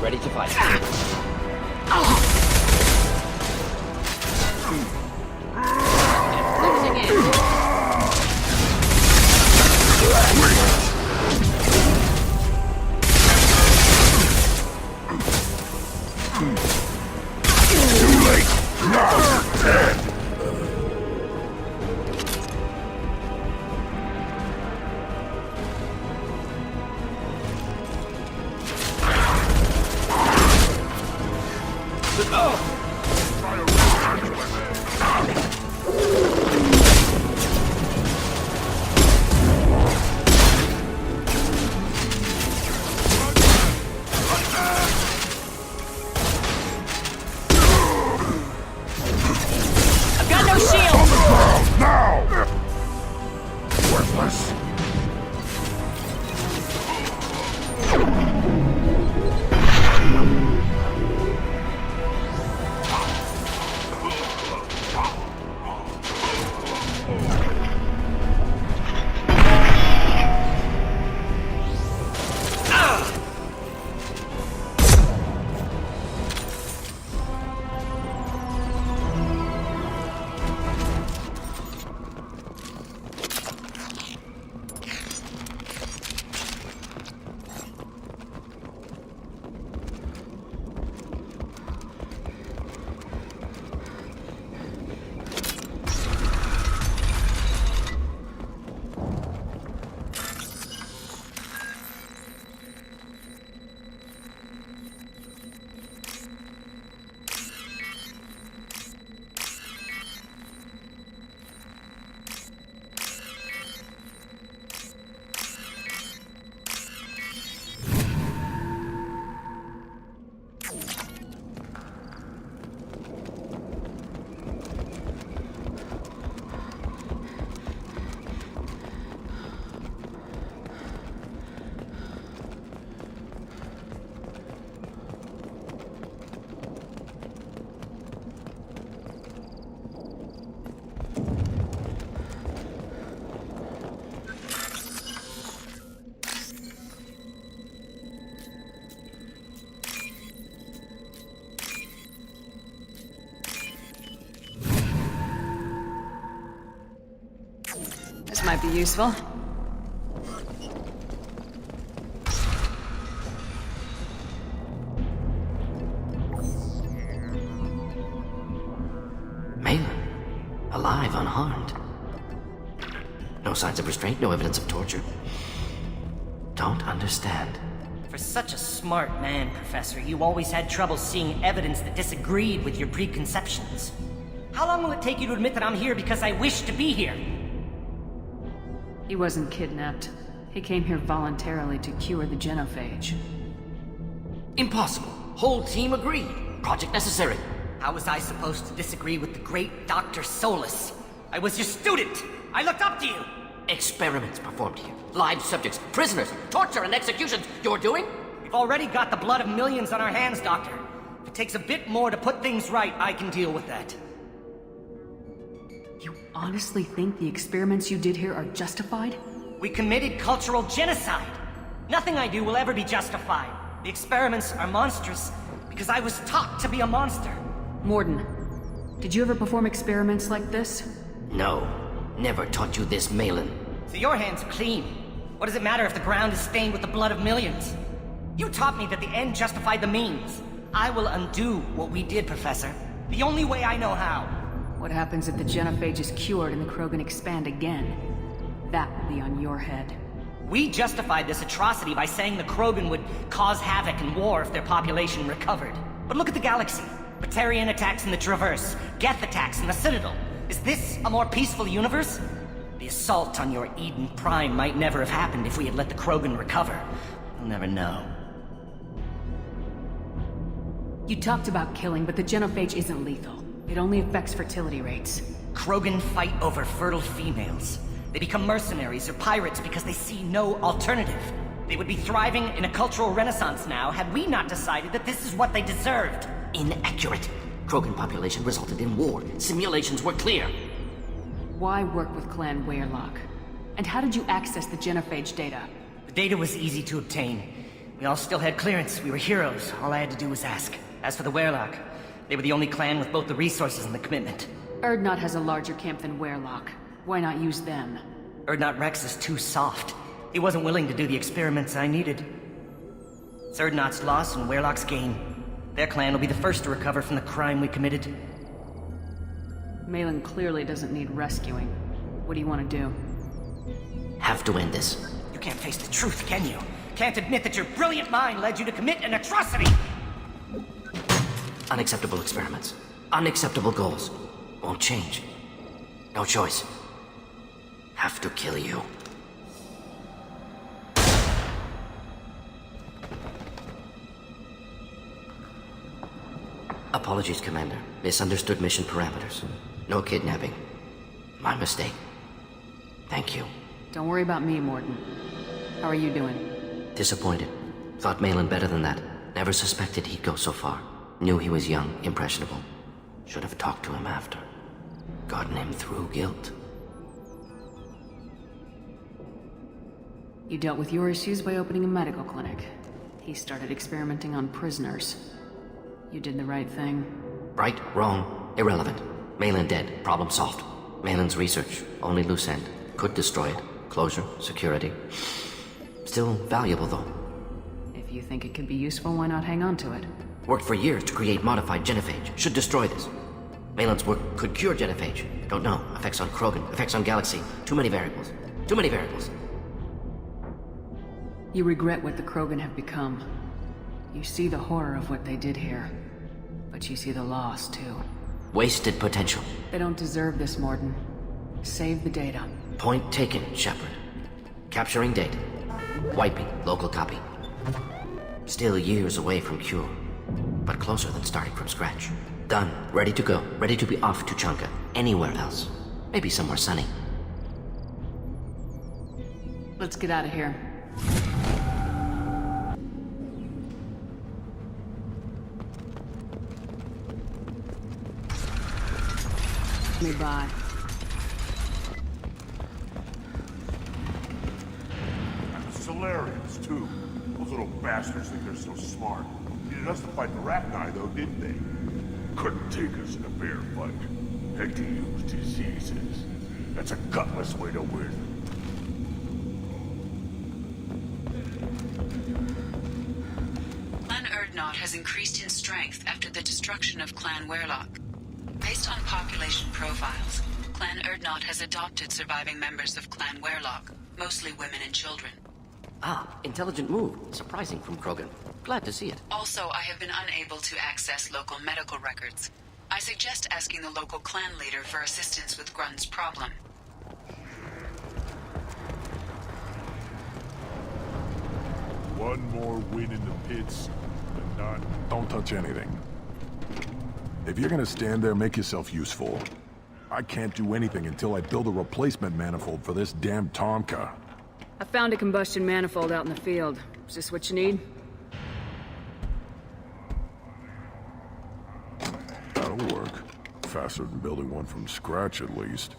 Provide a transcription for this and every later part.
ready to fight. Closing in. Too late! Now you're dead! I've got no shield! Now! Worthless! This might be useful. Malin, alive, unharmed. No signs of restraint, no evidence of torture. Don't understand. For such a smart man, Professor, you always had trouble seeing evidence that disagreed with your preconceptions. How long will it take you to admit that I'm here because I wish to be here? He wasn't kidnapped. He came here voluntarily to cure the genophage. Impossible. Whole team agreed. Project necessary. How was I supposed to disagree with the great Dr. Solus? I was your student! I looked up to you! Experiments performed here. Live subjects, prisoners, torture and executions. You're doing? We've already got the blood of millions on our hands, Doctor. If it takes a bit more to put things right, I can deal with that. You honestly think the experiments you did here are justified? We committed cultural genocide. Nothing I do will ever be justified. The experiments are monstrous because I was taught to be a monster. Morden, did you ever perform experiments like this? No. Never taught you this, Malin. So your hands are clean. What does it matter if the ground is stained with the blood of millions? You taught me that the end justified the means. I will undo what we did, Professor. The only way I know how. What happens if the genophage is cured and the Krogan expand again? That will be on your head. We justified this atrocity by saying the Krogan would cause havoc and war if their population recovered. But look at the galaxy. Batarian attacks in the Traverse, Geth attacks in the Citadel. Is this a more peaceful universe? The assault on your Eden Prime might never have happened if we had let the Krogan recover. We'll never know. You talked about killing, but the genophage isn't lethal. It only affects fertility rates. Krogan fight over fertile females. They become mercenaries or pirates because they see no alternative. They would be thriving in a cultural renaissance now had we not decided that this is what they deserved. Inaccurate. Krogan population resulted in war. Simulations were clear. Why work with Clan Weyrloc? And how did you access the genophage data? The data was easy to obtain. We all still had clearance. We were heroes. All I had to do was ask. As for the Werelock, they were the only clan with both the resources and the commitment. Urdnot has a larger camp than Werelock. Why not use them? Urdnot Rex is too soft. He wasn't willing to do the experiments I needed. It's Urdnot's loss and Werelock's gain. Their clan will be the first to recover from the crime we committed. Malin clearly doesn't need rescuing. What do you want to do? Have to end this. You can't face the truth, can you? Can't admit that your brilliant mind led you to commit an atrocity! Unacceptable experiments. Unacceptable goals. Won't change. No choice. Have to kill you. Apologies, Commander. Misunderstood mission parameters. No kidnapping. My mistake. Thank you. Don't worry about me, Morton. How are you doing? Disappointed. Thought Malin better than that. Never suspected he'd go so far. Knew he was young, impressionable. Should have talked to him after. Gotten him through guilt. You dealt with your issues by opening a medical clinic. He started experimenting on prisoners. You did the right thing. Right, wrong, irrelevant. Malin dead, problem solved. Malin's research, only loose end. Could destroy it. Closure, security. Still valuable, though. If you think it could be useful, why not hang on to it? Worked for years to create modified genophage. Should destroy this. Malin's work could cure genophage. Don't know. Effects on Krogan, effects on Galaxy. Too many variables. Too many variables. You regret what the Krogan have become. You see the horror of what they did here. But you see the loss, too. Wasted potential. They don't deserve this, Morton. Save the data. Point taken, Shepard. Capturing data. Wiping local copy. Still years away from cure. But closer than starting from scratch. Done. Ready to go. Ready to be off to Chanka. Anywhere else. Maybe somewhere sunny. Let's get out of here. Goodbye. And the Solarians, too. Those little bastards think they're so smart. Needed us to fight the Rachni, though, didn't they? Couldn't take us in a fair fight. Had to use diseases. That's a gutless way to win. Clan Urdnot has increased in strength after the destruction of Clan Werelock. Based on population profiles, Clan Urdnot has adopted surviving members of Clan Werelock, mostly women and children. Ah, intelligent move. Surprising from Krogan. Glad to see it. Also, I have been unable to access local medical records. I suggest asking the local clan leader for assistance with Grunn's problem. One more win in the pits, but not... Don't touch anything. If you're gonna stand there, make yourself useful. I can't do anything until I build a replacement manifold for this damn Tomka. I found a combustion manifold out in the field. Is this what you need? That'll work. Faster than building one from scratch, at least.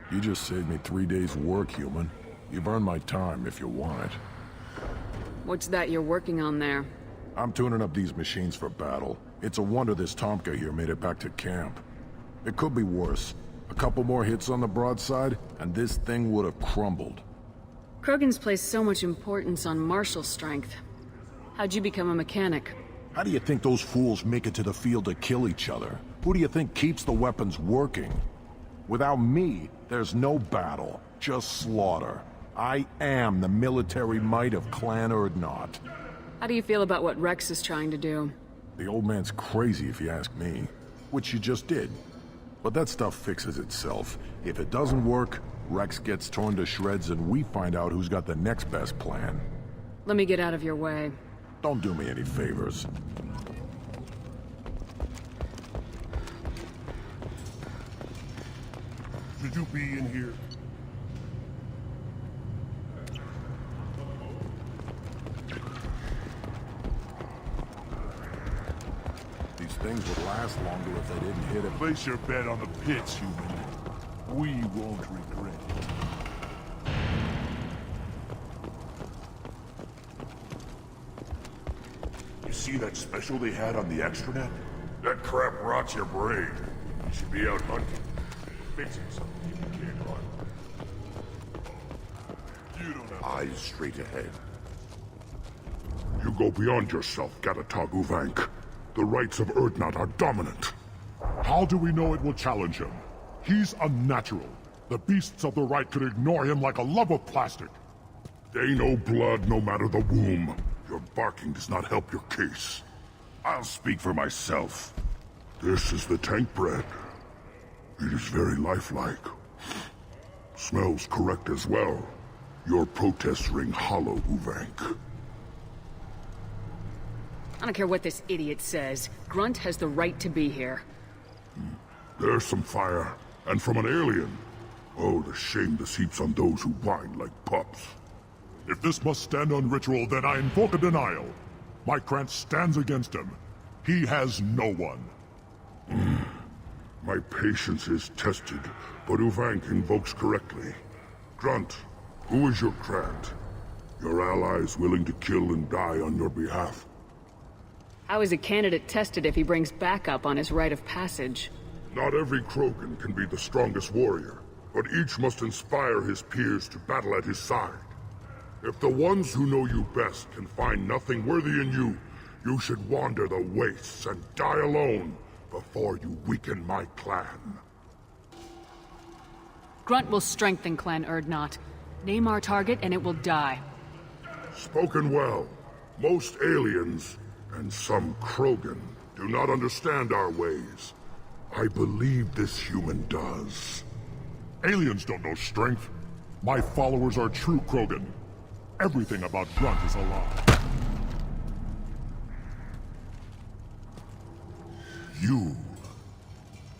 You just saved me 3 days' work, human. You've earned my time if you want it. What's that you're working on there? I'm tuning up these machines for battle. It's a wonder this Tomka here made it back to camp. It could be worse. A couple more hits on the broadside, and this thing would have crumbled. Krogan's placed so much importance on martial strength. How'd you become a mechanic? How do you think those fools make it to the field to kill each other? Who do you think keeps the weapons working? Without me, there's no battle, just slaughter. I am the military might of Clan Urdnot. How do you feel about what Rex is trying to do? The old man's crazy if you ask me, which you just did. But that stuff fixes itself. If it doesn't work, Rex gets torn to shreds and we find out who's got the next best plan. Let me get out of your way. Don't do me any favors. Should you be in here? These things would last longer if they didn't hit him. Place your bet on the pits, human. We won't regret it. see that special they had on the extranet? That crap rots your brain. You should be out hunting. Fixing something if you can't run. You don't have eyes straight ahead. You go beyond yourself, Gatatog Uvank. The rights of Urdnot are dominant. How do we know it will challenge him? He's unnatural. The beasts of the right could ignore him like a lump of plastic. They know blood no matter the womb. Your barking does not help your case. I'll speak for myself. This is the tank bread. It is very lifelike. Smells correct as well. Your protests ring hollow, Uvank. I don't care what this idiot says. Grunt has the right to be here. There's some fire, and from an alien. Oh, the shame this heaps on those who whine like pups. If this must stand on ritual, then I invoke a denial. My Krantz stands against him. He has no one. My patience is tested, but Uvank invokes correctly. Grunt, who is your Krant? Your allies willing to kill and die on your behalf? How is a candidate tested if he brings backup on his rite of passage? Not every Krogan can be the strongest warrior, but each must inspire his peers to battle at his side. If the ones who know you best can find nothing worthy in you, you should wander the wastes and die alone before you weaken my clan. Grunt will strengthen Clan Urdnot. Name our target and it will die. Spoken well. Most aliens, and some Krogan, do not understand our ways. I believe this human does. Aliens don't know strength. My followers are true Krogan. Everything about Grunt is a lie.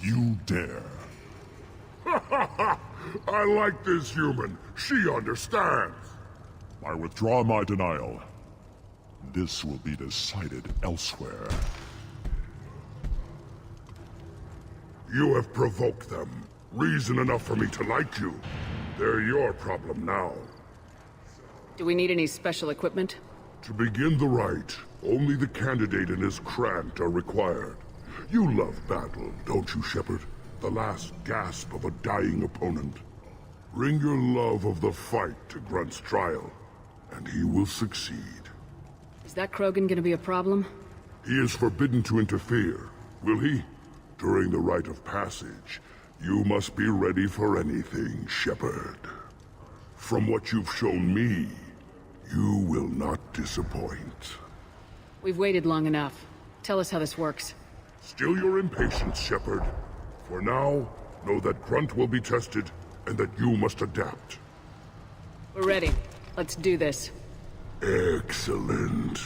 You dare. I like this human. She understands. I withdraw my denial. This will be decided elsewhere. You have provoked them. Reason enough for me to like you. They're your problem now. Do we need any special equipment? To begin the rite, only the candidate and his Krant are required. You love battle, don't you, Shepard? The last gasp of a dying opponent. Bring your love of the fight to Grunt's trial, and he will succeed. Is that Krogan gonna be a problem? He is forbidden to interfere, will he? During the rite of passage, you must be ready for anything, Shepard. From what you've shown me, you will not disappoint. We've waited long enough. Tell us how this works. Still your impatience, Shepard. For now, know that Grunt will be tested, and that you must adapt. We're ready. Let's do this. Excellent.